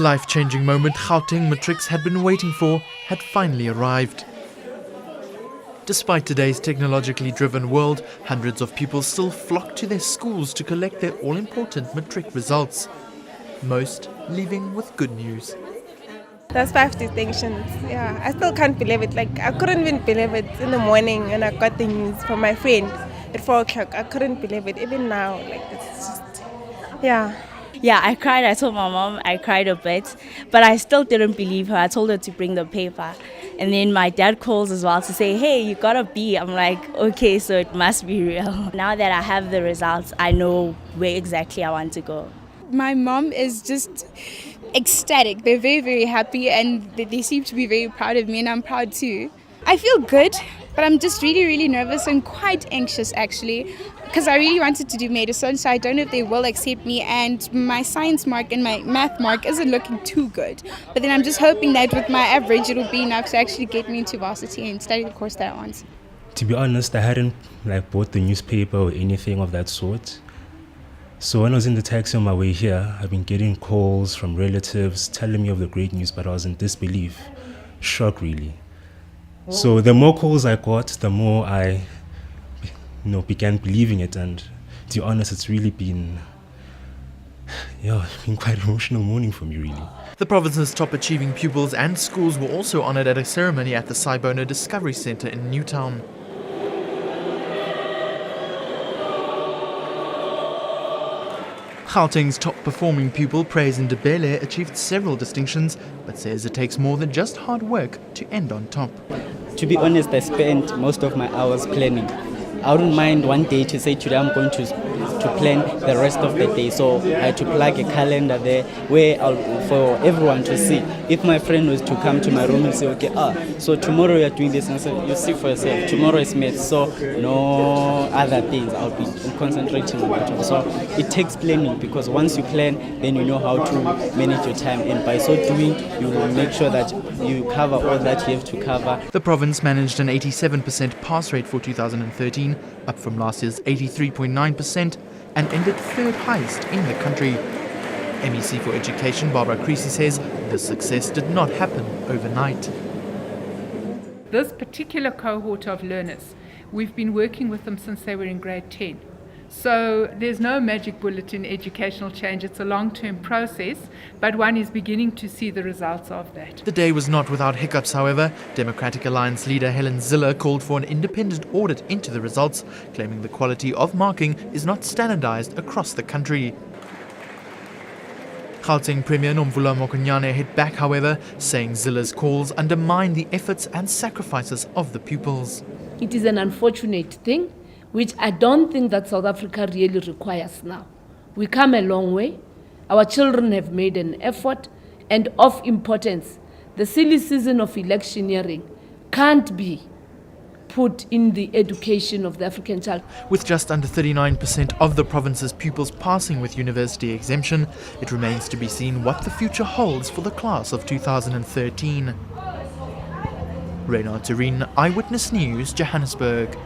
life-changing moment Gauteng matrics had been waiting for had finally arrived. Despite today's technologically driven world, hundreds of people still flock to their schools to collect their all-important matric results. Most leaving with good news. That's 5 distinctions. Yeah, I still can't believe it. Like, I couldn't even believe it in the morning when I got the news from my friend at 4 o'clock. I couldn't believe it. Even now, like, it's just, yeah. Yeah, I cried. I told my mom I cried a bit, but I still didn't believe her. I told her to bring the paper. And then my dad calls as well to say, hey, you got a B. I'm like, okay, so it must be real. Now that I have the results, I know where exactly I want to go. My mom is just ecstatic. They're very, very happy and they seem to be very proud of me, and I'm proud too. I feel good, but I'm just really, really nervous and quite anxious actually, because I really wanted to do medicine, so I don't know if they will accept me, and my science mark and my math mark isn't looking too good. But then I'm just hoping that with my average it'll be enough to actually get me into varsity and study the course that I want. To be honest, I hadn't bought the newspaper or anything of that sort. So when I was in the taxi on my way here, I've been getting calls from relatives telling me of the great news, but I was in disbelief, shock really. So the more calls I got, the more I began believing it, and to be honest, it's really been quite an emotional morning for me really. The province's top achieving pupils and schools were also honoured at a ceremony at the Sibiya Discovery Centre in Newtown. Gauteng's top performing pupil, Praise Ndebele, achieved several distinctions, but says it takes more than just hard work to end on top. To be honest, I spent most of my hours planning. I wouldn't mind one day to say today I'm going to plan the rest of the day. So I had to plug a calendar there where for everyone to see. If my friend was to come to my room and say, okay, so tomorrow you are doing this, and I say, you see for yourself, tomorrow is math, so no other things. I'll be concentrating on that one. So it takes planning, because once you plan, then you know how to manage your time, and by so doing, you will make sure that you cover all that you have to cover. The province managed an 87% pass rate for 2013, up from last year's 83.9%, and ended third highest in the country. MEC for Education Barbara Creasy says this success did not happen overnight. This particular cohort of learners, we've been working with them since they were in grade 10. So there's no magic bullet in educational change. It's a long-term process, but one is beginning to see the results of that. The day was not without hiccups, however. Democratic Alliance leader Helen Zille called for an independent audit into the results, claiming the quality of marking is not standardized across the country. Gauteng Premier Nomvula Mokonyane hit back, however, saying Zille's calls undermine the efforts and sacrifices of the pupils. It is an unfortunate thing, which I don't think that South Africa really requires now. We come a long way. Our children have made an effort, and of importance, the silly season of electioneering can't be put in the education of the African child. With just under 39% of the province's pupils passing with university exemption, it remains to be seen what the future holds for the class of 2013. Reynard Turin, Eyewitness News, Johannesburg.